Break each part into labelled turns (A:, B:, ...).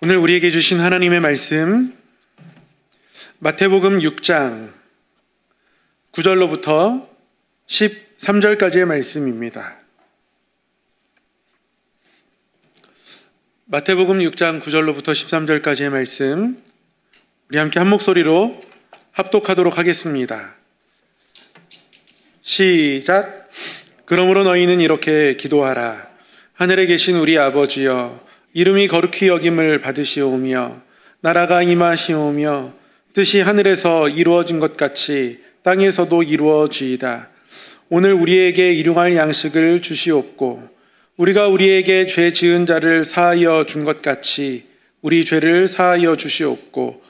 A: 오늘 우리에게 주신 하나님의 말씀, 마태복음 6장 9절로부터 13절까지의 말씀입니다. 마태복음 6장 9절로부터 13절까지의 말씀, 우리 함께 한 목소리로 합독하도록 하겠습니다. 시작. 그러므로 너희는 이렇게 기도하라. 하늘에 계신 우리 아버지여, 이름이 거룩히 여김을 받으시오며 나라가 임하시오며 뜻이 하늘에서 이루어진 것 같이 땅에서도 이루어지이다. 오늘 우리에게 일용할 양식을 주시옵고 우리가 우리에게 죄 지은 자를 사하여 준 것 같이 우리 죄를 사하여 주시옵고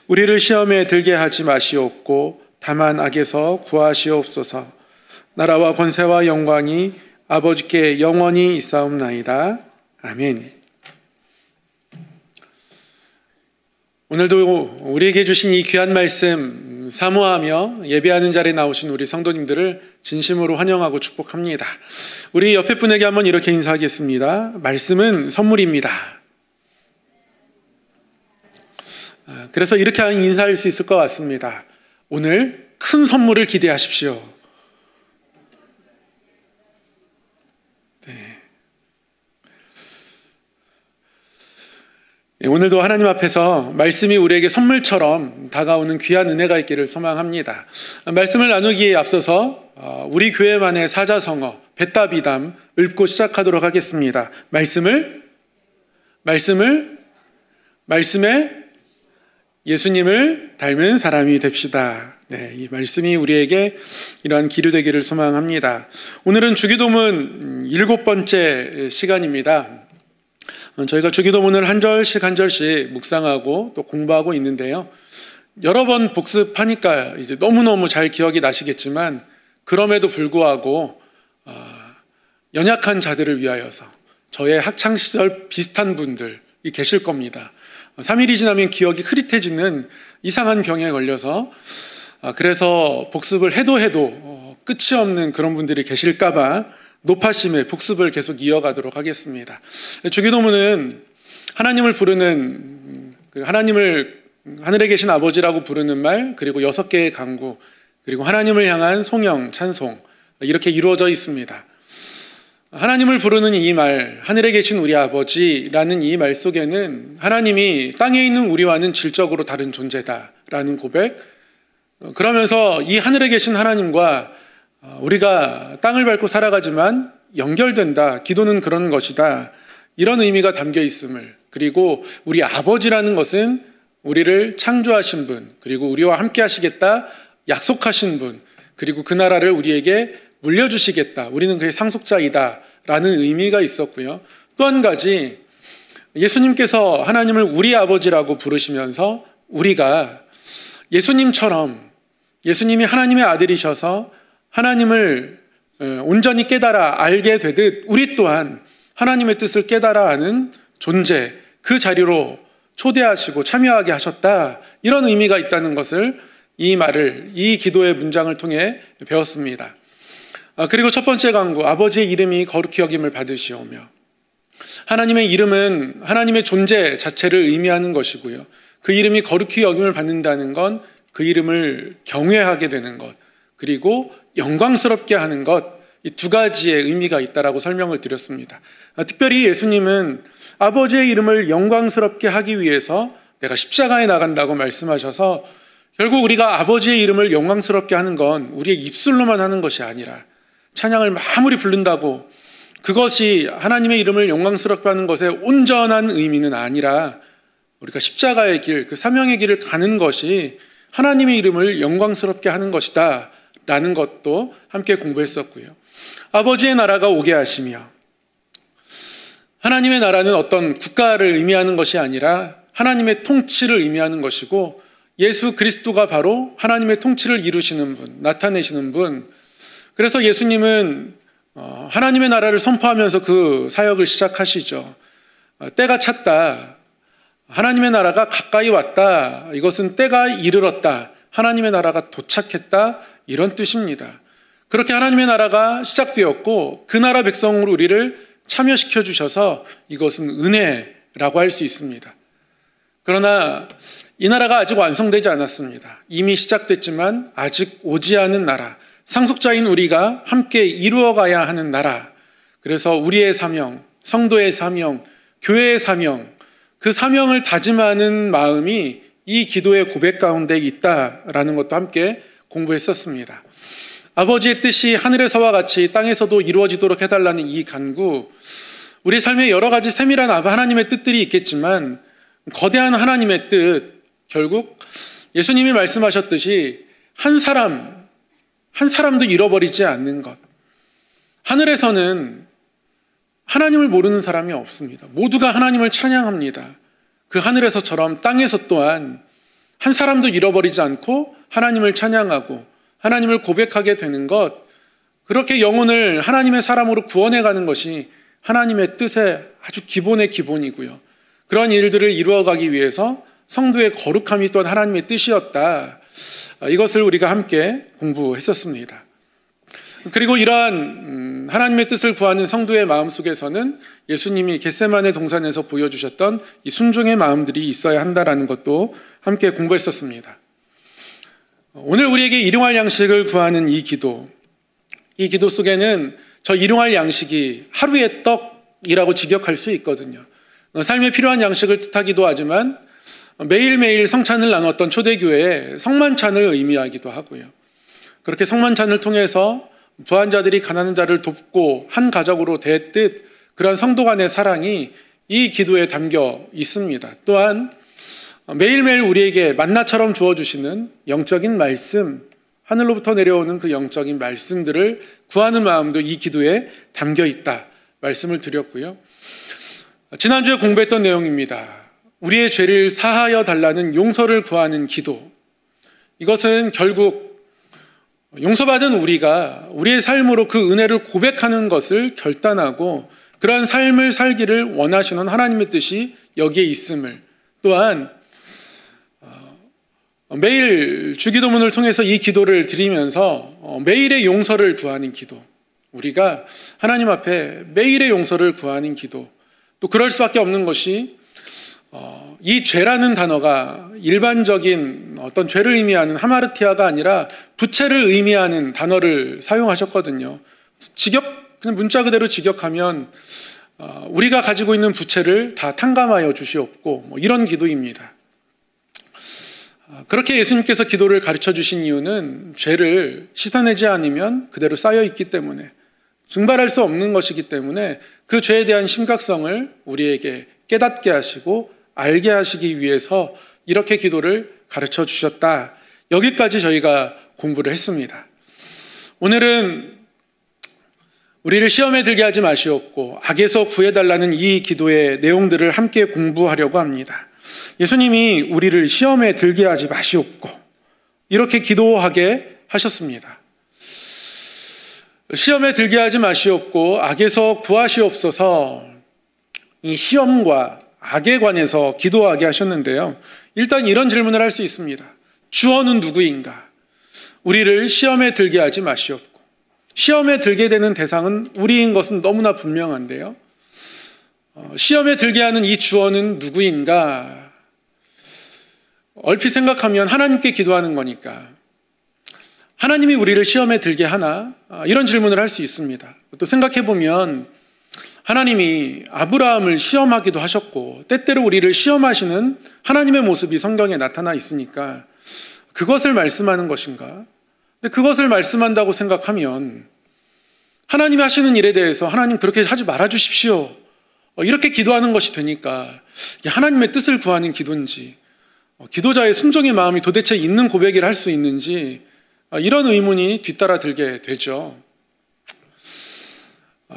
A: 우리를 시험에 들게 하지 마시옵고 다만 악에서 구하시옵소서. 나라와 권세와 영광이 아버지께 영원히 있사옵나이다. 아멘. 오늘도 우리에게 주신 이 귀한 말씀 사모하며 예배하는 자리에 나오신 우리 성도님들을 진심으로 환영하고 축복합니다. 우리 옆에 분에게 한번 이렇게 인사하겠습니다. 말씀은 선물입니다. 그래서 이렇게 인사할 수 있을 것 같습니다. 오늘 큰 선물을 기대하십시오. 오늘도 하나님 앞에서 말씀이 우리에게 선물처럼 다가오는 귀한 은혜가 있기를 소망합니다. 말씀을 나누기에 앞서서 우리 교회만의 사자성어 벳다비담 읊고 시작하도록 하겠습니다. 말씀에 예수님을 닮은 사람이 됩시다. 네, 이 말씀이 우리에게 이러한 기류되기를 소망합니다. 오늘은 주기도문 7번째 시간입니다. 저희가 주기도문을 한 절씩 한 절씩 묵상하고 또 공부하고 있는데요. 여러 번 복습하니까 이제 너무너무 잘 기억이 나시겠지만 그럼에도 불구하고 연약한 자들을 위하여서 저의 학창시절 비슷한 분들이 계실 겁니다. 3일이 지나면 기억이 흐릿해지는 이상한 병에 걸려서 그래서 복습을 해도 끝이 없는 그런 분들이 계실까봐 노파심에 복습을 계속 이어가도록 하겠습니다. 주기도문은 하나님을 부르는, 하나님을 하늘에 계신 아버지라고 부르는 말, 그리고 6개의 간구, 그리고 하나님을 향한 송영, 찬송, 이렇게 이루어져 있습니다. 하나님을 부르는 이 말, 하늘에 계신 우리 아버지라는 이 말 속에는 하나님이 땅에 있는 우리와는 질적으로 다른 존재다라는 고백, 그러면서 이 하늘에 계신 하나님과 우리가 땅을 밟고 살아가지만 연결된다. 기도는 그런 것이다. 이런 의미가 담겨 있음을, 그리고 우리 아버지라는 것은 우리를 창조하신 분, 그리고 우리와 함께 하시겠다 약속하신 분, 그리고 그 나라를 우리에게 물려주시겠다. 우리는 그의 상속자이다. 라는 의미가 있었고요. 또 한 가지, 예수님께서 하나님을 우리 아버지라고 부르시면서 우리가 예수님처럼, 예수님이 하나님의 아들이셔서 하나님을 온전히 깨달아 알게 되듯 우리 또한 하나님의 뜻을 깨달아 아는 존재, 그 자리로 초대하시고 참여하게 하셨다. 이런 의미가 있다는 것을 이 말을, 이 기도의 문장을 통해 배웠습니다. 그리고 첫 번째 간구, 아버지의 이름이 거룩히 여김을 받으시오며. 하나님의 이름은 하나님의 존재 자체를 의미하는 것이고요. 그 이름이 거룩히 여김을 받는다는 건 그 이름을 경외하게 되는 것, 그리고 영광스럽게 하는 것, 이 두 가지의 의미가 있다라고 설명을 드렸습니다. 특별히 예수님은 아버지의 이름을 영광스럽게 하기 위해서 내가 십자가에 나간다고 말씀하셔서 결국 우리가 아버지의 이름을 영광스럽게 하는 건 우리의 입술로만 하는 것이 아니라 찬양을 아무리 부른다고 그것이 하나님의 이름을 영광스럽게 하는 것의 온전한 의미는 아니라 우리가 십자가의 길, 그 사명의 길을 가는 것이 하나님의 이름을 영광스럽게 하는 것이다 라는 것도 함께 공부했었고요. 아버지의 나라가 오게 하시며, 하나님의 나라는 어떤 국가를 의미하는 것이 아니라 하나님의 통치를 의미하는 것이고, 예수 그리스도가 바로 하나님의 통치를 이루시는 분, 나타내시는 분. 그래서 예수님은 하나님의 나라를 선포하면서 그 사역을 시작하시죠. 때가 찼다. 하나님의 나라가 가까이 왔다. 이것은 때가 이르렀다. 하나님의 나라가 도착했다. 이런 뜻입니다. 그렇게 하나님의 나라가 시작되었고 그 나라 백성으로 우리를 참여시켜 주셔서 이것은 은혜라고 할 수 있습니다. 그러나 이 나라가 아직 완성되지 않았습니다. 이미 시작됐지만 아직 오지 않은 나라, 상속자인 우리가 함께 이루어가야 하는 나라. 그래서 우리의 사명, 성도의 사명, 교회의 사명, 그 사명을 다짐하는 마음이 이 기도의 고백 가운데 있다라는 것도 함께 공부했었습니다. 아버지의 뜻이 하늘에서와 같이 땅에서도 이루어지도록 해달라는 이 간구, 우리 삶에 여러 가지 세밀한 하나님의 뜻들이 있겠지만 거대한 하나님의 뜻, 결국 예수님이 말씀하셨듯이 한 사람도 잃어버리지 않는 것. 하늘에서는 하나님을 모르는 사람이 없습니다. 모두가 하나님을 찬양합니다. 그 하늘에서처럼 땅에서 또한 한 사람도 잃어버리지 않고 하나님을 찬양하고 하나님을 고백하게 되는 것, 그렇게 영혼을 하나님의 사람으로 구원해가는 것이 하나님의 뜻의 아주 기본의 기본이고요. 그런 일들을 이루어가기 위해서 성도의 거룩함이 또한 하나님의 뜻이었다. 이것을 우리가 함께 공부했었습니다. 그리고 이러한 하나님의 뜻을 구하는 성도의 마음속에서는 예수님이 겟세마네 동산에서 보여주셨던 이 순종의 마음들이 있어야 한다는 것도 함께 공부했었습니다. 오늘 우리에게 일용할 양식을 구하는 이 기도 속에는 저 일용할 양식이 하루의 떡이라고 직역할 수 있거든요. 삶에 필요한 양식을 뜻하기도 하지만 매일매일 성찬을 나눴던 초대교회의 성만찬을 의미하기도 하고요. 그렇게 성만찬을 통해서 부한 자들이 가난한 자를 돕고 한 가족으로 됐듯 그런 성도 간의 사랑이 이 기도에 담겨 있습니다. 또한 매일매일 우리에게 만나처럼 주어주시는 영적인 말씀, 하늘로부터 내려오는 그 영적인 말씀들을 구하는 마음도 이 기도에 담겨 있다 말씀을 드렸고요. 지난주에 공부했던 내용입니다. 우리의 죄를 사하여 달라는 용서를 구하는 기도. 이것은 결국 용서받은 우리가 우리의 삶으로 그 은혜를 고백하는 것을 결단하고 그러한 삶을 살기를 원하시는 하나님의 뜻이 여기에 있음을, 또한 매일 주기도문을 통해서 이 기도를 드리면서 매일의 용서를 구하는 기도, 우리가 하나님 앞에 매일의 용서를 구하는 기도, 또 그럴 수밖에 없는 것이 이 죄라는 단어가 일반적인 어떤 죄를 의미하는 하마르티아가 아니라 부채를 의미하는 단어를 사용하셨거든요. 그냥 문자 그대로 직역하면 우리가 가지고 있는 부채를 다 탕감하여 주시옵고, 이런 기도입니다. 그렇게 예수님께서 기도를 가르쳐 주신 이유는 죄를 씻어내지 않으면 그대로 쌓여 있기 때문에, 증발할 수 없는 것이기 때문에 그 죄에 대한 심각성을 우리에게 깨닫게 하시고 알게 하시기 위해서 이렇게 기도를 가르쳐 주셨다. 여기까지 저희가 공부를 했습니다. 오늘은 우리를 시험에 들게 하지 마시옵고 악에서 구해달라는 이 기도의 내용들을 함께 공부하려고 합니다. 예수님이 우리를 시험에 들게 하지 마시옵고 이렇게 기도하게 하셨습니다. 시험에 들게 하지 마시옵고 악에서 구하시옵소서, 이 시험과 악에 관해서 기도하게 하셨는데요. 일단 이런 질문을 할 수 있습니다. 주어는 누구인가? 우리를 시험에 들게 하지 마시옵고. 시험에 들게 되는 대상은 우리인 것은 너무나 분명한데요. 시험에 들게 하는 이 주어는 누구인가? 얼핏 생각하면 하나님께 기도하는 거니까 하나님이 우리를 시험에 들게 하나? 이런 질문을 할 수 있습니다. 또 생각해보면 하나님이 아브라함을 시험하기도 하셨고 때때로 우리를 시험하시는 하나님의 모습이 성경에 나타나 있으니까 그것을 말씀하는 것인가? 근데 그것을 말씀한다고 생각하면 하나님이 하시는 일에 대해서 하나님 그렇게 하지 말아 주십시오, 이렇게 기도하는 것이 되니까 이게 하나님의 뜻을 구하는 기도인지, 기도자의 순종의 마음이 도대체 있는 고백을 할 수 있는지, 이런 의문이 뒤따라 들게 되죠.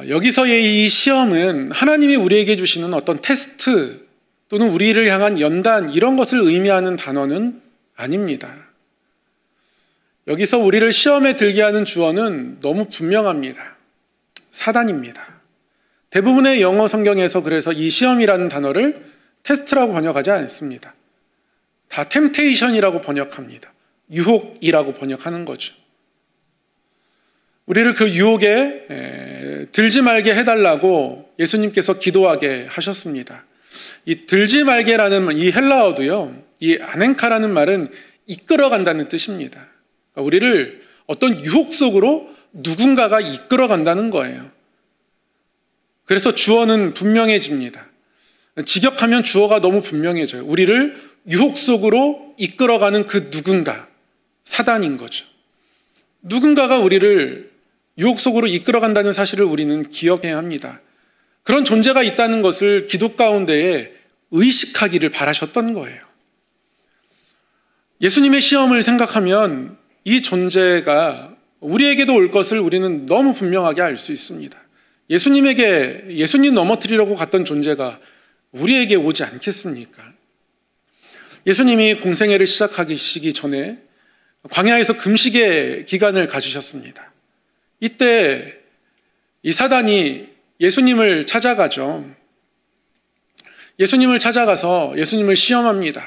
A: 여기서의 이 시험은 하나님이 우리에게 주시는 어떤 테스트 또는 우리를 향한 연단, 이런 것을 의미하는 단어는 아닙니다. 여기서 우리를 시험에 들게 하는 주어는 너무 분명합니다. 사단입니다. 대부분의 영어 성경에서 그래서 이 시험이라는 단어를 테스트라고 번역하지 않습니다. 다 템테이션이라고 번역합니다. 유혹이라고 번역하는 거죠. 우리를 그 유혹에 들지 말게 해달라고 예수님께서 기도하게 하셨습니다. 이 들지 말게라는 이 헬라어도요, 이 아넨카라는 말은 이끌어간다는 뜻입니다. 그러니까 우리를 어떤 유혹 속으로 누군가가 이끌어간다는 거예요. 그래서 주어는 분명해집니다. 직역하면 주어가 너무 분명해져요. 우리를 유혹 속으로 이끌어가는 그 누군가, 사단인 거죠. 누군가가 우리를 유혹 속으로 이끌어간다는 사실을 우리는 기억해야 합니다. 그런 존재가 있다는 것을 기도 가운데에 의식하기를 바라셨던 거예요. 예수님의 시험을 생각하면 이 존재가 우리에게도 올 것을 우리는 너무 분명하게 알 수 있습니다. 예수님 넘어뜨리려고 갔던 존재가 우리에게 오지 않겠습니까? 예수님이 공생애를 시작하시기 전에 광야에서 금식의 기간을 가지셨습니다. 이때 이 사단이 예수님을 찾아가죠. 예수님을 찾아가서 예수님을 시험합니다.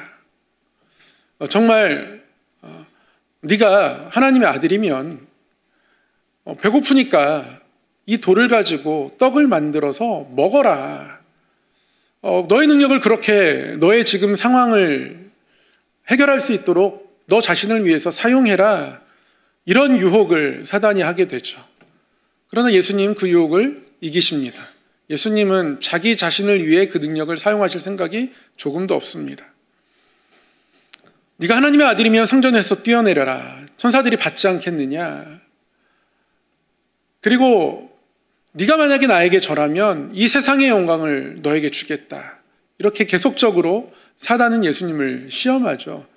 A: 정말 네가 하나님의 아들이면 배고프니까 이 돌을 가지고 떡을 만들어서 먹어라. 너의 능력을 그렇게 너의 지금 상황을 해결할 수 있도록 너 자신을 위해서 사용해라. 이런 유혹을 사단이 하게 되죠. 그러나 예수님 그 유혹을 이기십니다. 예수님은 자기 자신을 위해 그 능력을 사용하실 생각이 조금도 없습니다. 네가 하나님의 아들이면 성전에서 뛰어내려라. 천사들이 받지 않겠느냐. 그리고 네가 만약에 나에게 절하면 이 세상의 영광을 너에게 주겠다. 이렇게 계속적으로 사단은 예수님을 시험하죠.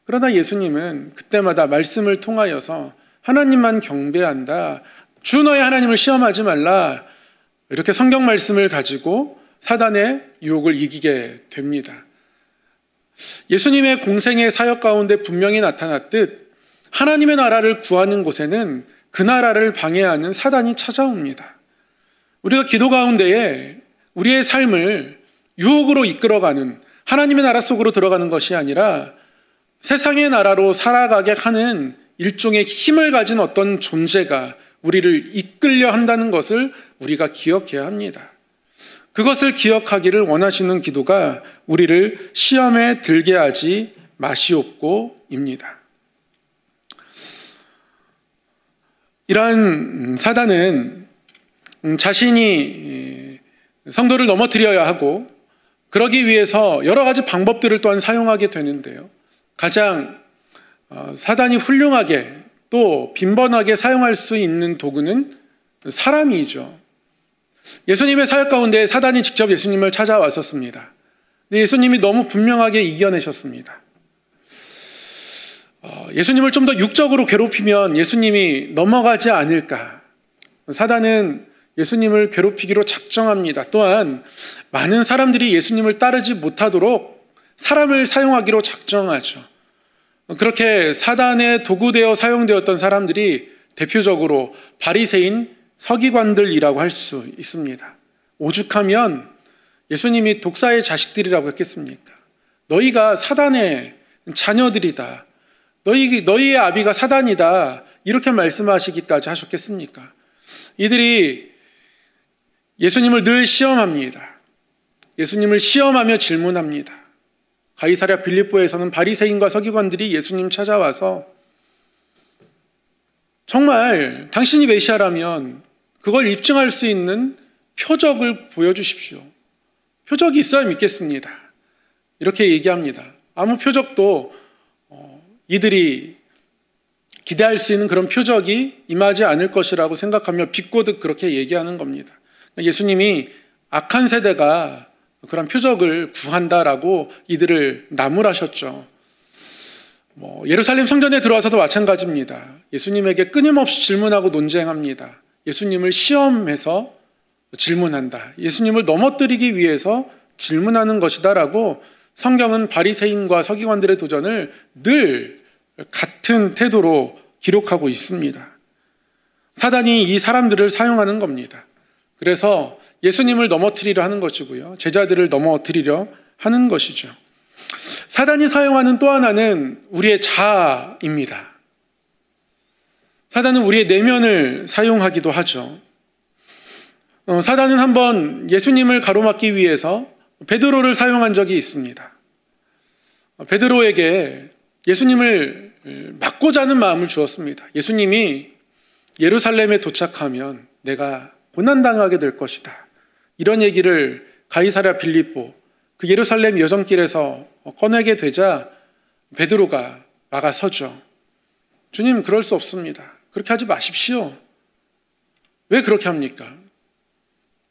A: 그러나 예수님은 그때마다 말씀을 통하여서 하나님만 경배한다. 주 너의 하나님을 시험하지 말라. 이렇게 성경 말씀을 가지고 사단의 유혹을 이기게 됩니다. 예수님의 공생의 사역 가운데 분명히 나타났듯 하나님의 나라를 구하는 곳에는 그 나라를 방해하는 사단이 찾아옵니다. 우리가 기도 가운데에 우리의 삶을 유혹으로 이끌어가는 하나님의 나라 속으로 들어가는 것이 아니라 세상의 나라로 살아가게 하는 일종의 힘을 가진 어떤 존재가 우리를 이끌려 한다는 것을 우리가 기억해야 합니다. 그것을 기억하기를 원하시는 기도가 우리를 시험에 들게 하지 마시옵고입니다. 이러한 사단은 자신이 성도를 넘어뜨려야 하고 그러기 위해서 여러 가지 방법들을 또한 사용하게 되는데요. 가장 사단이 훌륭하게 또 빈번하게 사용할 수 있는 도구는 사람이죠. 예수님의 사역 가운데 사단이 직접 예수님을 찾아왔었습니다. 근데 예수님이 너무 분명하게 이겨내셨습니다. 예수님을 좀 더 육적으로 괴롭히면 예수님이 넘어가지 않을까. 사단은 예수님을 괴롭히기로 작정합니다. 또한 많은 사람들이 예수님을 따르지 못하도록 사람을 사용하기로 작정하죠. 그렇게 사단의 도구되어 사용되었던 사람들이 대표적으로 바리새인 서기관들이라고 할 수 있습니다. 오죽하면 예수님이 독사의 자식들이라고 했겠습니까? 너희가 사단의 자녀들이다. 너희의 아비가 사단이다. 이렇게 말씀하시기까지 하셨겠습니까? 이들이 예수님을 늘 시험합니다. 예수님을 시험하며 질문합니다. 가이사랴 빌립보에서는 바리새인과 서기관들이 예수님 찾아와서 정말 당신이 메시아라면 그걸 입증할 수 있는 표적을 보여주십시오. 표적이 있어야 믿겠습니다. 이렇게 얘기합니다. 아무 표적도 이들이 기대할 수 있는 그런 표적이 임하지 않을 것이라고 생각하며 비꼬듯 그렇게 얘기하는 겁니다. 예수님이 악한 세대가 그런 표적을 구한다라고 이들을 나무라셨죠. 예루살렘 성전에 들어와서도 마찬가지입니다. 예수님에게 끊임없이 질문하고 논쟁합니다. 예수님을 시험해서 질문한다. 예수님을 넘어뜨리기 위해서 질문하는 것이다라고 성경은 바리새인과 서기관들의 도전을 늘 같은 태도로 기록하고 있습니다. 사단이 이 사람들을 사용하는 겁니다. 그래서 예수님을 넘어뜨리려 하는 것이고요. 제자들을 넘어뜨리려 하는 것이죠. 사단이 사용하는 또 하나는 우리의 자아입니다. 사단은 우리의 내면을 사용하기도 하죠. 사단은 한번 예수님을 가로막기 위해서 베드로를 사용한 적이 있습니다. 베드로에게 예수님을 맞고자 하는 마음을 주었습니다. 예수님이 예루살렘에 도착하면 내가 고난당하게 될 것이다. 이런 얘기를 가이사랴 빌립보 그 예루살렘 여정길에서 꺼내게 되자 베드로가 막아서죠. 주님, 그럴 수 없습니다. 그렇게 하지 마십시오. 왜 그렇게 합니까?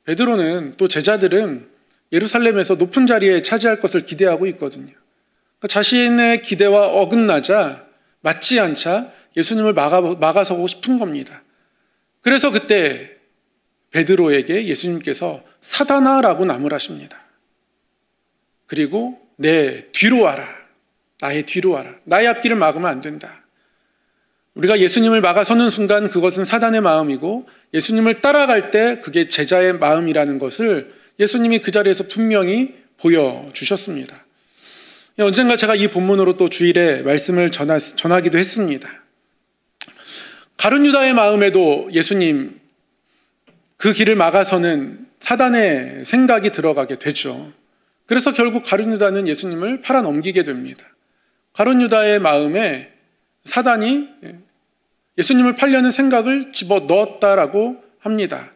A: 베드로는 또 제자들은 예루살렘에서 높은 자리에 차지할 것을 기대하고 있거든요. 그러니까 자신의 기대와 어긋나자 맞지 않자 예수님을 막아서고 싶은 겁니다. 그래서 그때 베드로에게 예수님께서 사단아라고 나무라십니다. 그리고 내 뒤로 와라. 나의 뒤로 와라. 나의 앞길을 막으면 안 된다. 우리가 예수님을 막아서는 순간 그것은 사단의 마음이고 예수님을 따라갈 때 그게 제자의 마음이라는 것을 예수님이 그 자리에서 분명히 보여주셨습니다. 언젠가 제가 이 본문으로 또 주일에 말씀을 전하기도 했습니다. 가룟 유다의 마음에도 예수님 그 길을 막아서는 사단의 생각이 들어가게 되죠. 그래서 결국 가룟 유다는 예수님을 팔아넘기게 됩니다. 가룟 유다의 마음에 사단이 예수님을 팔려는 생각을 집어넣었다라고 합니다.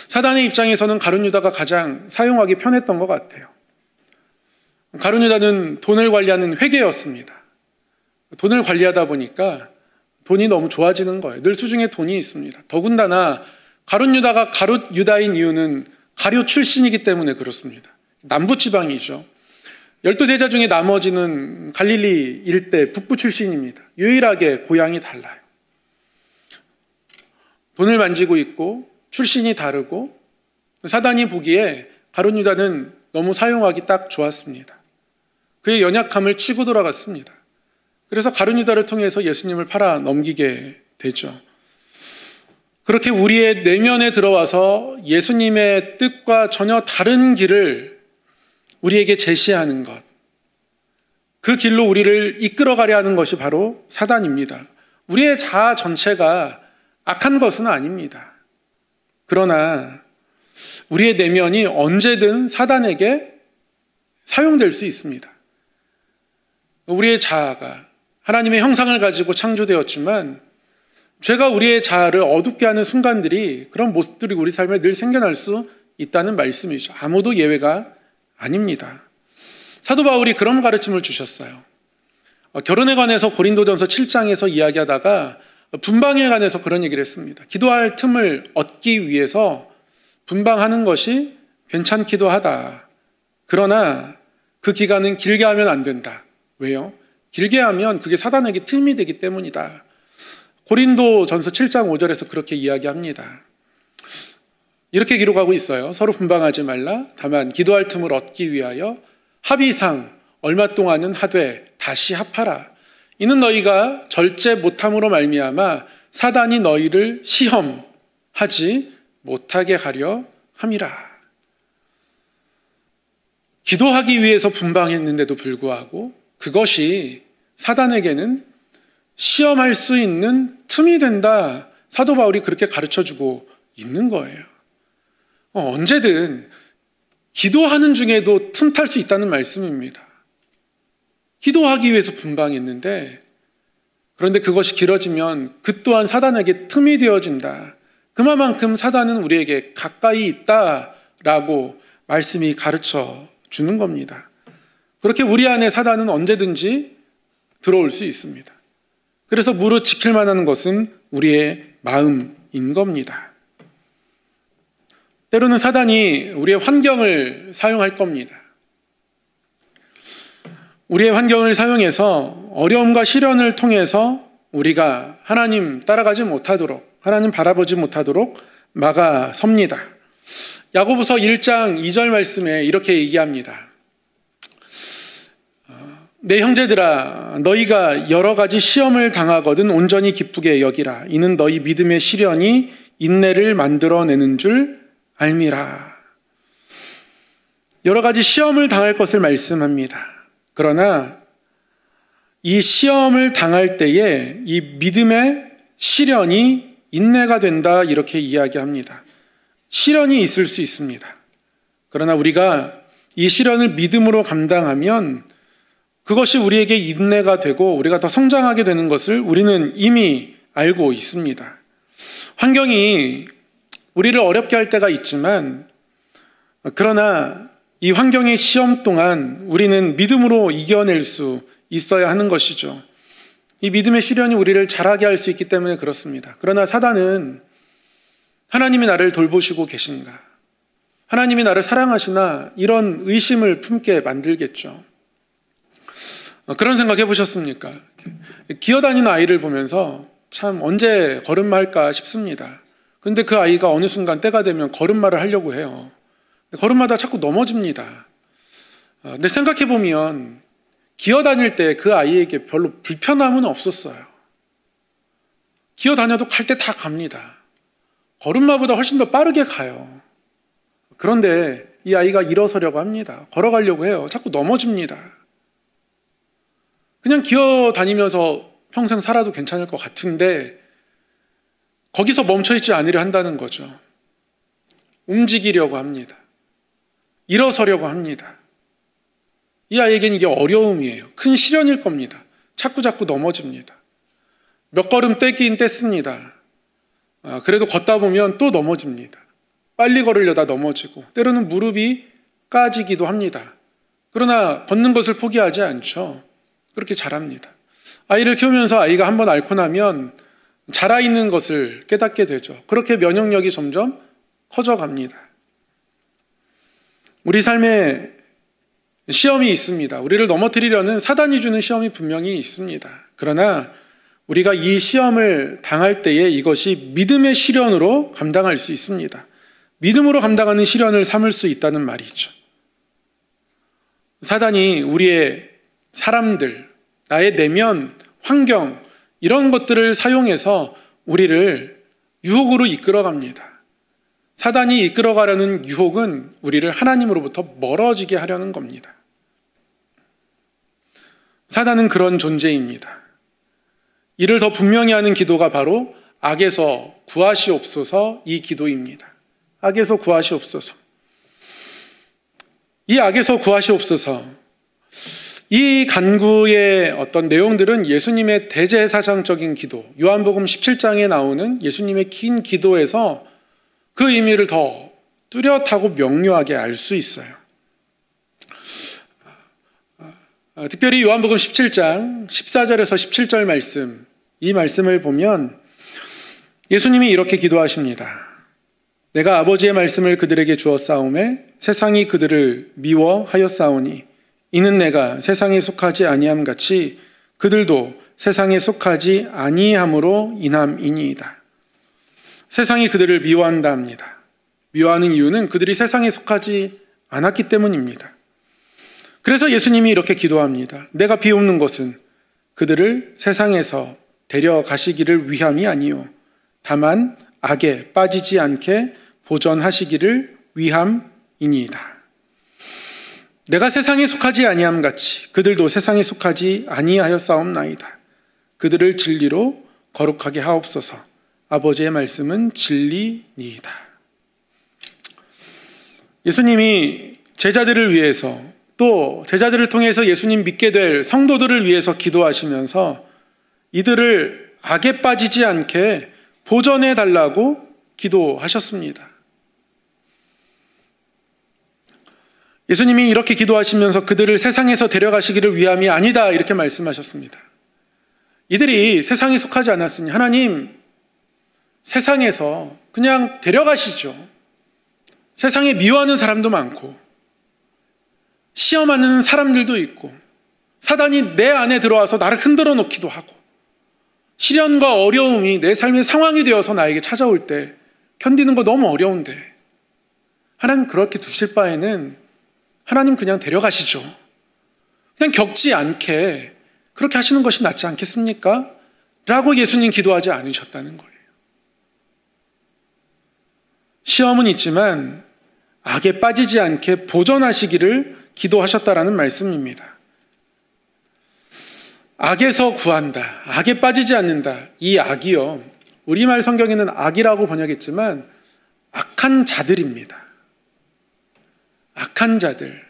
A: 사단의 입장에서는 가룟 유다가 가장 사용하기 편했던 것 같아요. 가룟 유다는 돈을 관리하는 회계였습니다. 돈을 관리하다 보니까 돈이 너무 좋아지는 거예요. 늘 수중에 돈이 있습니다. 더군다나 가룟 유다가 가룟 유다인 이유는 가룟 출신이기 때문에 그렇습니다. 남부지방이죠. 12제자 중에 나머지는 갈릴리 일대 북부 출신입니다. 유일하게 고향이 달라요. 돈을 만지고 있고 출신이 다르고 사단이 보기에 가룟 유다는 너무 사용하기 딱 좋았습니다. 그의 연약함을 치고 돌아갔습니다. 그래서 가룟 유다를 통해서 예수님을 팔아 넘기게 되죠. 그렇게 우리의 내면에 들어와서 예수님의 뜻과 전혀 다른 길을 우리에게 제시하는 것, 그 길로 우리를 이끌어가려 하는 것이 바로 사단입니다. 우리의 자아 전체가 악한 것은 아닙니다. 그러나 우리의 내면이 언제든 사단에게 사용될 수 있습니다. 우리의 자아가 하나님의 형상을 가지고 창조되었지만 죄가 우리의 자아를 어둡게 하는 순간들이, 그런 모습들이 우리 삶에 늘 생겨날 수 있다는 말씀이죠. 아무도 예외가 아닙니다. 사도 바울이 그런 가르침을 주셨어요. 결혼에 관해서 고린도전서 7장에서 이야기하다가 분방에 관해서 그런 얘기를 했습니다. 기도할 틈을 얻기 위해서 분방하는 것이 괜찮기도 하다. 그러나 그 기간은 길게 하면 안 된다. 왜요? 길게 하면 그게 사단에게 틈이 되기 때문이다. 고린도전서 7장 5절에서 그렇게 이야기합니다. 이렇게 기록하고 있어요. 서로 분방하지 말라. 다만 기도할 틈을 얻기 위하여 합의상 얼마 동안은 하되 다시 합하라. 이는 너희가 절제 못함으로 말미암아 사단이 너희를 시험하지 못하게 하려 함이라. 기도하기 위해서 분방했는데도 불구하고 그것이 사단에게는 시험할 수 있는 틈이 된다. 사도 바울이 그렇게 가르쳐주고 있는 거예요. 언제든 기도하는 중에도 틈탈 수 있다는 말씀입니다. 기도하기 위해서 분방했는데, 그런데 그것이 길어지면 그 또한 사단에게 틈이 되어진다. 그만큼 사단은 우리에게 가까이 있다라고 말씀이 가르쳐 주는 겁니다. 그렇게 우리 안에 사단은 언제든지 들어올 수 있습니다. 그래서 무릇 지킬 만한 것은 우리의 마음인 겁니다. 때로는 사단이 우리의 환경을 사용할 겁니다. 우리의 환경을 사용해서 어려움과 시련을 통해서 우리가 하나님 따라가지 못하도록, 하나님 바라보지 못하도록 막아섭니다. 야고보서 1장 2절 말씀에 이렇게 얘기합니다. 내 형제들아, 너희가 여러 가지 시험을 당하거든 온전히 기쁘게 여기라. 이는 너희 믿음의 시련이 인내를 만들어내는 줄 알미라. 여러 가지 시험을 당할 것을 말씀합니다. 그러나 이 시험을 당할 때에 이 믿음의 시련이 인내가 된다, 이렇게 이야기합니다. 시련이 있을 수 있습니다. 그러나 우리가 이 시련을 믿음으로 감당하면 그것이 우리에게 인내가 되고 우리가 더 성장하게 되는 것을 우리는 이미 알고 있습니다. 환경이 우리를 어렵게 할 때가 있지만, 그러나 이 환경의 시험 동안 우리는 믿음으로 이겨낼 수 있어야 하는 것이죠. 이 믿음의 시련이 우리를 자라게 할 수 있기 때문에 그렇습니다. 그러나 사단은 하나님이 나를 돌보시고 계신가? 하나님이 나를 사랑하시나? 이런 의심을 품게 만들겠죠. 그런 생각 해보셨습니까? 기어다니는 아이를 보면서 참 언제 걸음마할까 싶습니다. 근데 그 아이가 어느 순간 때가 되면 걸음마를 하려고 해요. 걸음마다 자꾸 넘어집니다. 근데 생각해보면 기어다닐 때 그 아이에게 별로 불편함은 없었어요. 기어다녀도 갈 때 다 갑니다. 걸음마보다 훨씬 더 빠르게 가요. 그런데 이 아이가 일어서려고 합니다. 걸어가려고 해요. 자꾸 넘어집니다. 그냥 기어다니면서 평생 살아도 괜찮을 것 같은데 거기서 멈춰있지 않으려 한다는 거죠. 움직이려고 합니다. 일어서려고 합니다. 이 아이에게는 이게 어려움이에요. 큰 시련일 겁니다. 자꾸 넘어집니다. 몇 걸음 떼긴 뗐습니다. 그래도 걷다 보면 또 넘어집니다. 빨리 걸으려다 넘어지고 때로는 무릎이 까지기도 합니다. 그러나 걷는 것을 포기하지 않죠. 그렇게 자랍니다. 아이를 키우면서 아이가 한번 앓고 나면 자라있는 것을 깨닫게 되죠. 그렇게 면역력이 점점 커져갑니다. 우리 삶에 시험이 있습니다. 우리를 넘어뜨리려는 사단이 주는 시험이 분명히 있습니다. 그러나 우리가 이 시험을 당할 때에 이것이 믿음의 시련으로 감당할 수 있습니다. 믿음으로 감당하는 시련을 삼을 수 있다는 말이죠. 사단이 우리의 사람들, 나의 내면, 환경, 이런 것들을 사용해서 우리를 유혹으로 이끌어갑니다. 사단이 이끌어가려는 유혹은 우리를 하나님으로부터 멀어지게 하려는 겁니다. 사단은 그런 존재입니다. 이를 더 분명히 하는 기도가 바로 악에서 구하시옵소서 이 기도입니다. 악에서 구하시옵소서. 이 악에서 구하시옵소서. 이 간구의 어떤 내용들은 예수님의 대제사장적인 기도, 요한복음 17장에 나오는 예수님의 긴 기도에서 그 의미를 더 뚜렷하고 명료하게 알 수 있어요. 특별히 요한복음 17장 14절에서 17절 말씀, 이 말씀을 보면 예수님이 이렇게 기도하십니다. 내가 아버지의 말씀을 그들에게 주었사오매 세상이 그들을 미워하였사오니 이는 내가 세상에 속하지 아니함 같이 그들도 세상에 속하지 아니함으로 인함이니이다. 세상이 그들을 미워한다 합니다. 미워하는 이유는 그들이 세상에 속하지 않았기 때문입니다. 그래서 예수님이 이렇게 기도합니다. 내가 비옵는 것은 그들을 세상에서 데려가시기를 위함이 아니요 다만 악에 빠지지 않게 보전하시기를 위함이니이다. 내가 세상에 속하지 아니함 같이 그들도 세상에 속하지 아니하였사옵나이다. 그들을 진리로 거룩하게 하옵소서. 아버지의 말씀은 진리니이다. 예수님이 제자들을 위해서 또 제자들을 통해서 예수님 믿게 될 성도들을 위해서 기도하시면서 이들을 악에 빠지지 않게 보전해 달라고 기도하셨습니다. 예수님이 이렇게 기도하시면서 그들을 세상에서 데려가시기를 위함이 아니다 이렇게 말씀하셨습니다. 이들이 세상에 속하지 않았으니 하나님 세상에서 그냥 데려가시죠. 세상에 미워하는 사람도 많고 시험하는 사람들도 있고 사단이 내 안에 들어와서 나를 흔들어 놓기도 하고 시련과 어려움이 내 삶의 상황이 되어서 나에게 찾아올 때 견디는 거 너무 어려운데 하나님 그렇게 두실 바에는 하나님 그냥 데려가시죠. 그냥 겪지 않게 그렇게 하시는 것이 낫지 않겠습니까? 라고 예수님 기도하지 않으셨다는 거예요. 시험은 있지만 악에 빠지지 않게 보전하시기를 기도하셨다라는 말씀입니다. 악에서 구한다, 악에 빠지지 않는다. 이 악이요, 우리말 성경에는 악이라고 번역했지만 악한 자들입니다. 악한 자들,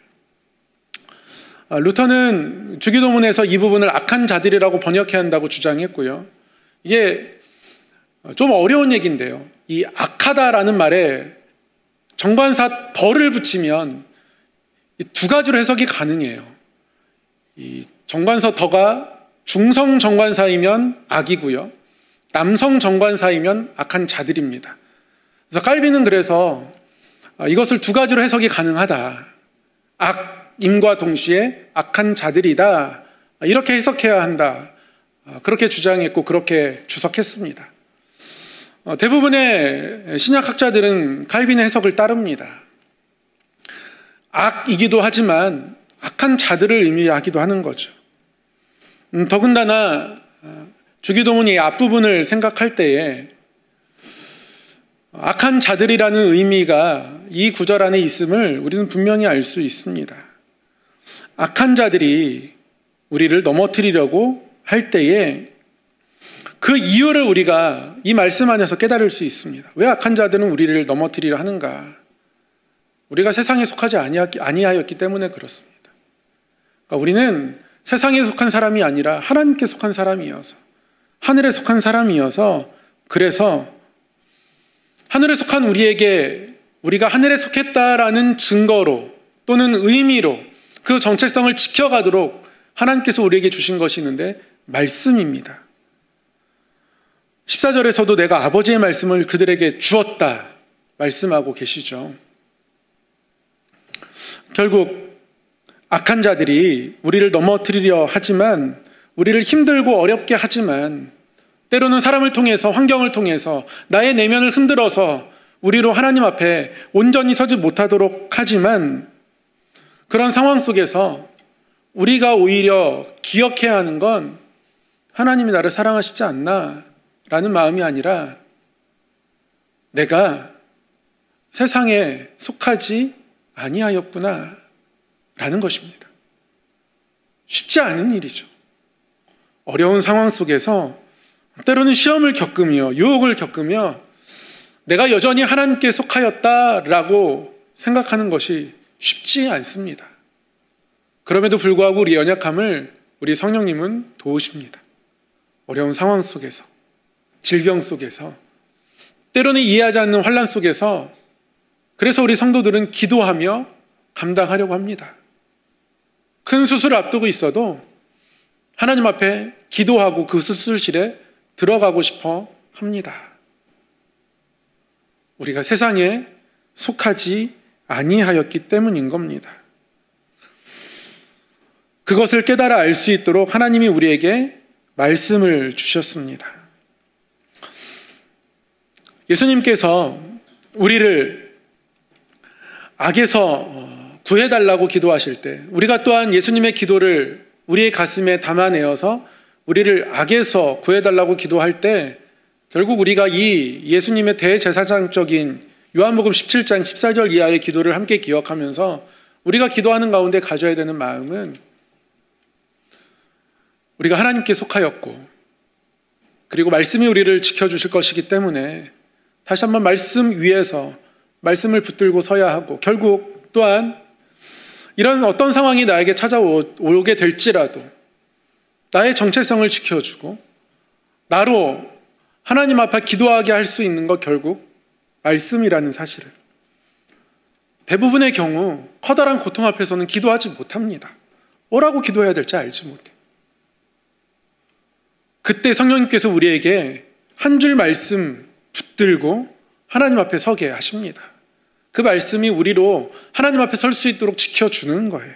A: 루터는 주기도문에서 이 부분을 악한 자들이라고 번역해야 한다고 주장했고요. 이게 좀 어려운 얘기인데요. 이 악하다라는 말에 정관사 덜을 붙이면 이 두 가지로 해석이 가능해요. 이 정관사 더가 중성 정관사이면 악이고요. 남성 정관사이면 악한 자들입니다. 그래서 칼빈은 그래서 이것을 두 가지로 해석이 가능하다. 악임과 동시에 악한 자들이다. 이렇게 해석해야 한다. 그렇게 주장했고 그렇게 주석했습니다. 대부분의 신약학자들은 칼빈의 해석을 따릅니다. 악이기도 하지만 악한 자들을 의미하기도 하는 거죠. 더군다나 주기도문의 앞부분을 생각할 때에 악한 자들이라는 의미가 이 구절 안에 있음을 우리는 분명히 알 수 있습니다. 악한 자들이 우리를 넘어뜨리려고 할 때에 그 이유를 우리가 이 말씀 안에서 깨달을 수 있습니다. 왜 악한 자들은 우리를 넘어뜨리려 하는가? 우리가 세상에 속하지 아니하였기 때문에 그렇습니다. 그러니까 우리는 세상에 속한 사람이 아니라 하나님께 속한 사람이어서, 하늘에 속한 사람이어서, 그래서 하늘에 속한 우리에게 우리가 하늘에 속했다라는 증거로 또는 의미로 그 정체성을 지켜가도록 하나님께서 우리에게 주신 것이 있는데 말씀입니다. 14절에서도 내가 아버지의 말씀을 그들에게 주었다 말씀하고 계시죠. 결국 악한 자들이 우리를 넘어뜨리려 하지만, 우리를 힘들고 어렵게 하지만, 때로는 사람을 통해서, 환경을 통해서 나의 내면을 흔들어서 우리로 하나님 앞에 온전히 서지 못하도록 하지만, 그런 상황 속에서 우리가 오히려 기억해야 하는 건 하나님이 나를 사랑하시지 않나 라는 마음이 아니라 내가 세상에 속하지 아니하였구나 라는 것입니다. 쉽지 않은 일이죠. 어려운 상황 속에서 때로는 시험을 겪으며 유혹을 겪으며 내가 여전히 하나님께 속하였다라고 생각하는 것이 쉽지 않습니다. 그럼에도 불구하고 우리 연약함을 우리 성령님은 도우십니다. 어려운 상황 속에서, 질병 속에서, 때로는 이해하지 않는 환난 속에서, 그래서 우리 성도들은 기도하며 감당하려고 합니다. 큰 수술을 앞두고 있어도 하나님 앞에 기도하고 그 수술실에 들어가고 싶어 합니다. 우리가 세상에 속하지 아니하였기 때문인 겁니다. 그것을 깨달아 알 수 있도록 하나님이 우리에게 말씀을 주셨습니다. 예수님께서 우리를 악에서 구해달라고 기도하실 때, 우리가 또한 예수님의 기도를 우리의 가슴에 담아내어서 우리를 악에서 구해달라고 기도할 때, 결국 우리가 이 예수님의 대제사장적인 요한복음 17장 14절 이하의 기도를 함께 기억하면서 우리가 기도하는 가운데 가져야 되는 마음은, 우리가 하나님께 속하였고 그리고 말씀이 우리를 지켜주실 것이기 때문에 다시 한번 말씀 위에서 말씀을 붙들고 서야 하고, 결국 또한 이런 어떤 상황이 나에게 찾아오게 될지라도 나의 정체성을 지켜주고 나로 하나님 앞에 기도하게 할 수 있는 것, 결국 말씀이라는 사실을, 대부분의 경우 커다란 고통 앞에서는 기도하지 못합니다. 뭐라고 기도해야 될지 알지 못해요. 그때 성령님께서 우리에게 한 줄 말씀 붙들고 하나님 앞에 서게 하십니다. 그 말씀이 우리로 하나님 앞에 설 수 있도록 지켜주는 거예요.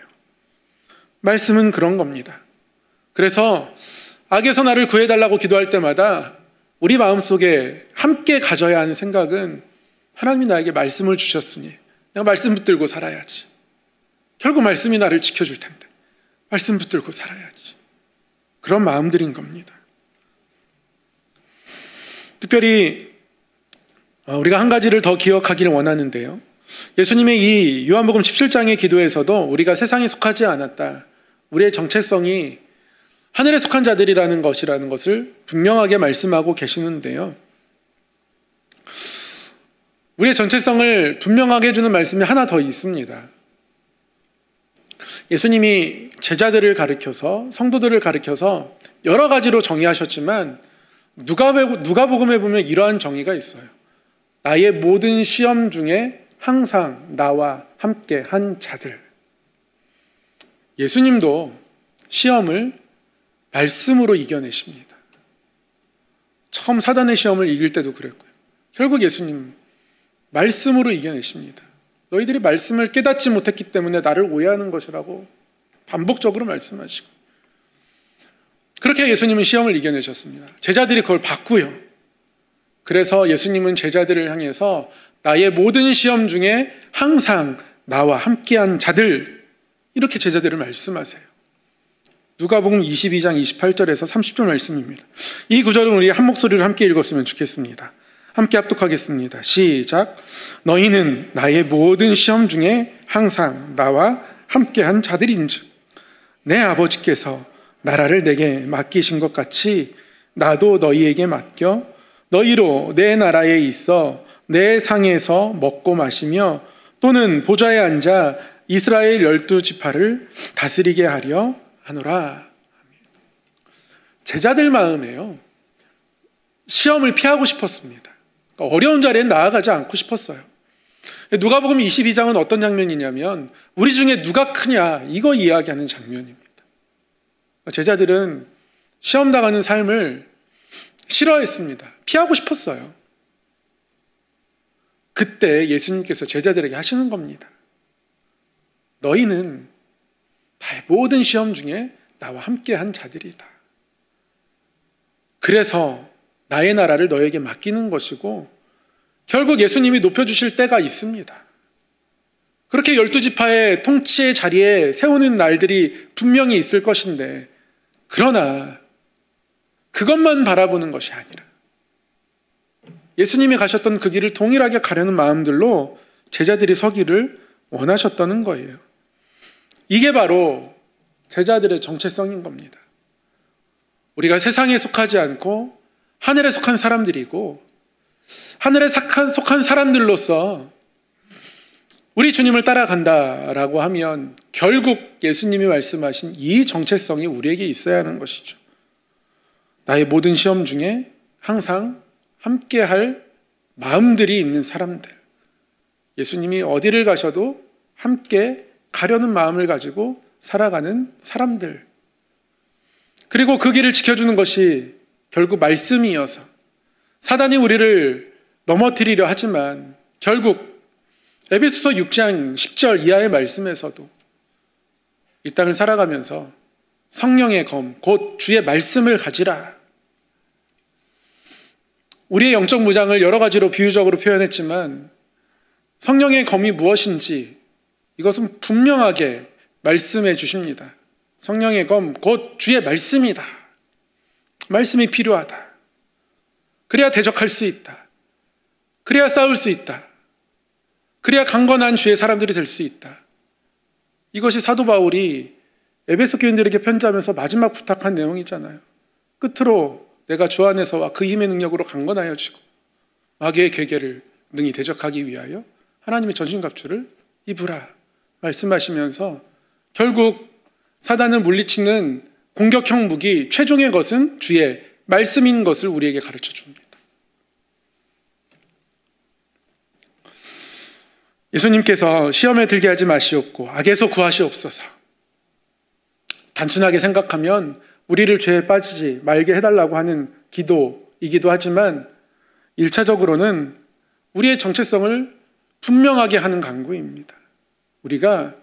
A: 말씀은 그런 겁니다. 그래서 악에서 나를 구해달라고 기도할 때마다 우리 마음속에 함께 가져야 하는 생각은, 하나님이 나에게 말씀을 주셨으니 내가 말씀 붙들고 살아야지. 결국 말씀이 나를 지켜줄 텐데 말씀 붙들고 살아야지. 그런 마음들인 겁니다. 특별히 우리가 한 가지를 더 기억하기를 원하는데요. 예수님의 이 요한복음 17장의 기도에서도 우리가 세상에 속하지 않았다, 우리의 정체성이 하늘에 속한 자들이라는 것을 분명하게 말씀하고 계시는데요. 우리의 정체성을 분명하게 해주는 말씀이 하나 더 있습니다. 예수님이 제자들을 가르쳐서 성도들을 가르쳐서 여러 가지로 정의하셨지만 누가복음에 보면 이러한 정의가 있어요. 나의 모든 시험 중에 항상 나와 함께 한 자들. 예수님도 시험을 말씀으로 이겨내십니다. 처음 사단의 시험을 이길 때도 그랬고요. 결국 예수님 말씀으로 이겨내십니다. 너희들이 말씀을 깨닫지 못했기 때문에 나를 오해하는 것이라고 반복적으로 말씀하시고, 그렇게 예수님은 시험을 이겨내셨습니다. 제자들이 그걸 봤고요. 그래서 예수님은 제자들을 향해서 나의 모든 시험 중에 항상 나와 함께한 자들, 이렇게 제자들을 말씀하세요. 누가복음 22장 28절에서 30절 말씀입니다. 이 구절은 우리 한 목소리로 함께 읽었으면 좋겠습니다. 함께 합독하겠습니다. 시작. 너희는 나의 모든 시험 중에 항상 나와 함께한 자들인즉 내 아버지께서 나라를 내게 맡기신 것 같이 나도 너희에게 맡겨 너희로 내 나라에 있어 내 상에서 먹고 마시며 또는 보좌에 앉아 이스라엘 12지파를 다스리게 하려 하노라. 제자들 마음에요, 시험을 피하고 싶었습니다. 어려운 자리에 나아가지 않고 싶었어요. 누가복음 22장은 어떤 장면이냐면 우리 중에 누가 크냐 이거 이야기하는 장면입니다. 제자들은 시험 당하는 삶을 싫어했습니다. 피하고 싶었어요. 그때 예수님께서 제자들에게 하시는 겁니다. 너희는 나의 모든 시험 중에 나와 함께한 자들이다. 그래서 나의 나라를 너에게 맡기는 것이고 결국 예수님이 높여주실 때가 있습니다. 그렇게 12지파의 통치의 자리에 세우는 날들이 분명히 있을 것인데, 그러나 그것만 바라보는 것이 아니라 예수님이 가셨던 그 길을 동일하게 가려는 마음들로 제자들이 서기를 원하셨다는 거예요. 이게 바로 제자들의 정체성인 겁니다. 우리가 세상에 속하지 않고 하늘에 속한 사람들이고, 하늘에 속한 사람들로서 우리 주님을 따라간다라고 하면 결국 예수님이 말씀하신 이 정체성이 우리에게 있어야 하는 것이죠. 나의 모든 시험 중에 항상 함께할 마음들이 있는 사람들, 예수님이 어디를 가셔도 함께 가려는 마음을 가지고 살아가는 사람들, 그리고 그 길을 지켜주는 것이 결국 말씀이어서 사단이 우리를 넘어뜨리려 하지만 결국 에베소서 6장 10절 이하의 말씀에서도 이 땅을 살아가면서 성령의 검, 곧 주의 말씀을 가지라. 우리의 영적 무장을 여러 가지로 비유적으로 표현했지만 성령의 검이 무엇인지 이것은 분명하게 말씀해 주십니다. 성령의 검, 곧 주의 말씀이다. 말씀이 필요하다. 그래야 대적할 수 있다. 그래야 싸울 수 있다. 그래야 강건한 주의 사람들이 될 수 있다. 이것이 사도 바울이 에베소 교인들에게 편지하면서 마지막 부탁한 내용이잖아요. 끝으로 내가 주 안에서와 그 힘의 능력으로 강건하여지고 마귀의 괴계를 능히 대적하기 위하여 하나님의 전신갑주를 입으라 말씀하시면서 결국 사단을 물리치는 공격형 무기 최종의 것은 주의 말씀인 것을 우리에게 가르쳐 줍니다. 예수님께서 시험에 들게 하지 마시옵고 악에서 구하시옵소서. 단순하게 생각하면 우리를 죄에 빠지지 말게 해달라고 하는 기도이기도 하지만 1차적으로는 우리의 정체성을 분명하게 하는 간구입니다. 우리가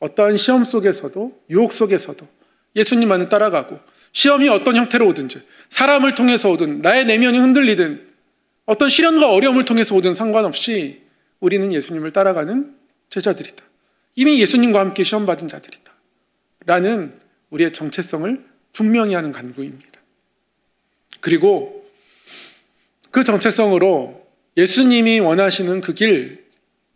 A: 어떠한 시험 속에서도 유혹 속에서도 예수님만을 따라가고 시험이 어떤 형태로 오든지 사람을 통해서 오든 나의 내면이 흔들리든 어떤 시련과 어려움을 통해서 오든 상관없이 우리는 예수님을 따라가는 제자들이다. 이미 예수님과 함께 시험받은 자들이다. 라는 우리의 정체성을 분명히 하는 간구입니다. 그리고 그 정체성으로 예수님이 원하시는 그 길,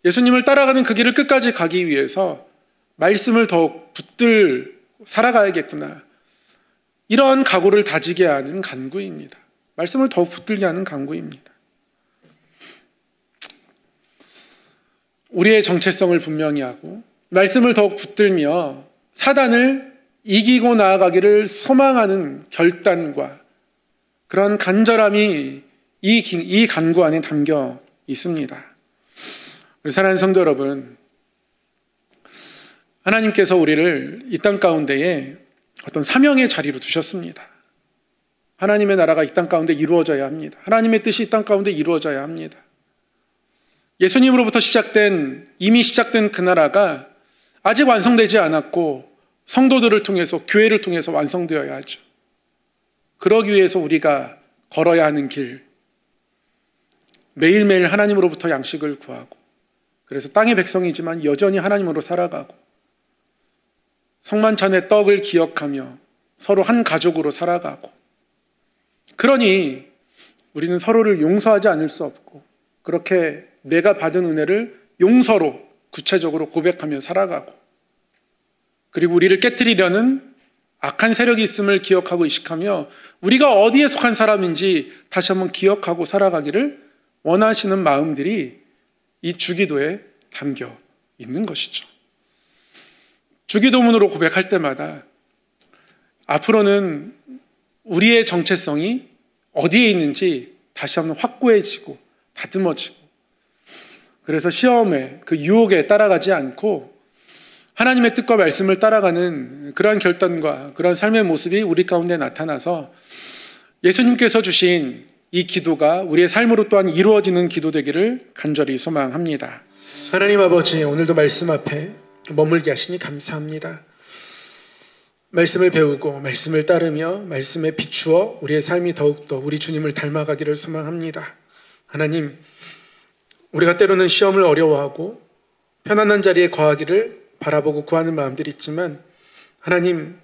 A: 예수님을 따라가는 그 길을 끝까지 가기 위해서 말씀을 더욱 붙들 살아가야겠구나. 이러한 각오를 다지게 하는 간구입니다. 말씀을 더욱 붙들게 하는 간구입니다. 우리의 정체성을 분명히 하고 말씀을 더욱 붙들며 사단을 이기고 나아가기를 소망하는 결단과 그런 간절함이 이 간구 안에 담겨 있습니다. 우리 사랑하는 성도 여러분, 하나님께서 우리를 이 땅 가운데에 어떤 사명의 자리로 두셨습니다. 하나님의 나라가 이 땅 가운데 이루어져야 합니다. 하나님의 뜻이 이 땅 가운데 이루어져야 합니다. 예수님으로부터 이미 시작된 그 나라가 아직 완성되지 않았고 성도들을 통해서, 교회를 통해서 완성되어야 하죠. 그러기 위해서 우리가 걸어야 하는 길, 매일매일 하나님으로부터 양식을 구하고, 그래서 땅의 백성이지만 여전히 하나님으로 살아가고, 성만찬의 떡을 기억하며 서로 한 가족으로 살아가고, 그러니 우리는 서로를 용서하지 않을 수 없고, 그렇게 내가 받은 은혜를 용서로 구체적으로 고백하며 살아가고, 그리고 우리를 깨트리려는 악한 세력이 있음을 기억하고 의식하며 우리가 어디에 속한 사람인지 다시 한번 기억하고 살아가기를 원하시는 마음들이 이 주기도에 담겨 있는 것이죠. 주기도문으로 고백할 때마다 앞으로는 우리의 정체성이 어디에 있는지 다시 한번 확고해지고 다듬어지고, 그래서 시험에 그 유혹에 따라가지 않고 하나님의 뜻과 말씀을 따라가는 그러한 결단과 그러한 삶의 모습이 우리 가운데 나타나서 예수님께서 주신 이 기도가 우리의 삶으로 또한 이루어지는 기도 되기를 간절히 소망합니다. 하나님 아버지, 오늘도 말씀 앞에 머물게 하시니 감사합니다. 말씀을 배우고 말씀을 따르며 말씀에 비추어 우리의 삶이 더욱더 우리 주님을 닮아가기를 소망합니다. 하나님, 우리가 때로는 시험을 어려워하고 편안한 자리에 거하기를 바라보고 구하는 마음들이 있지만, 하나님,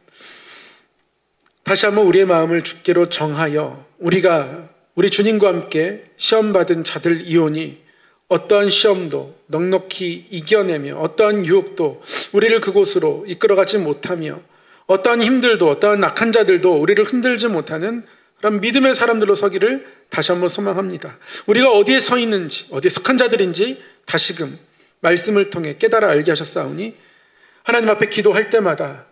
A: 다시 한번 우리의 마음을 주께로 정하여 우리가 우리 주님과 함께 시험받은 자들 이오니 어떠한 시험도 넉넉히 이겨내며 어떠한 유혹도 우리를 그곳으로 이끌어가지 못하며 어떠한 힘들도 어떠한 악한 자들도 우리를 흔들지 못하는 그런 믿음의 사람들로 서기를 다시 한번 소망합니다. 우리가 어디에 서 있는지, 어디에 속한 자들인지 다시금 말씀을 통해 깨달아 알게 하셨사오니 하나님 앞에 기도할 때마다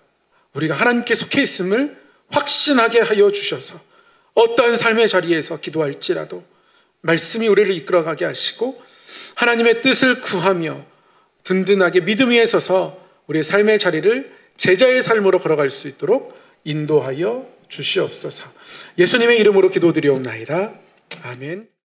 A: 우리가 하나님께 속해 있음을 확신하게 하여 주셔서 어떠한 삶의 자리에서 기도할지라도 말씀이 우리를 이끌어가게 하시고 하나님의 뜻을 구하며 든든하게 믿음 위에 서서 우리의 삶의 자리를 제자의 삶으로 걸어갈 수 있도록 인도하여 주시옵소서. 예수님의 이름으로 기도드리옵나이다. 아멘.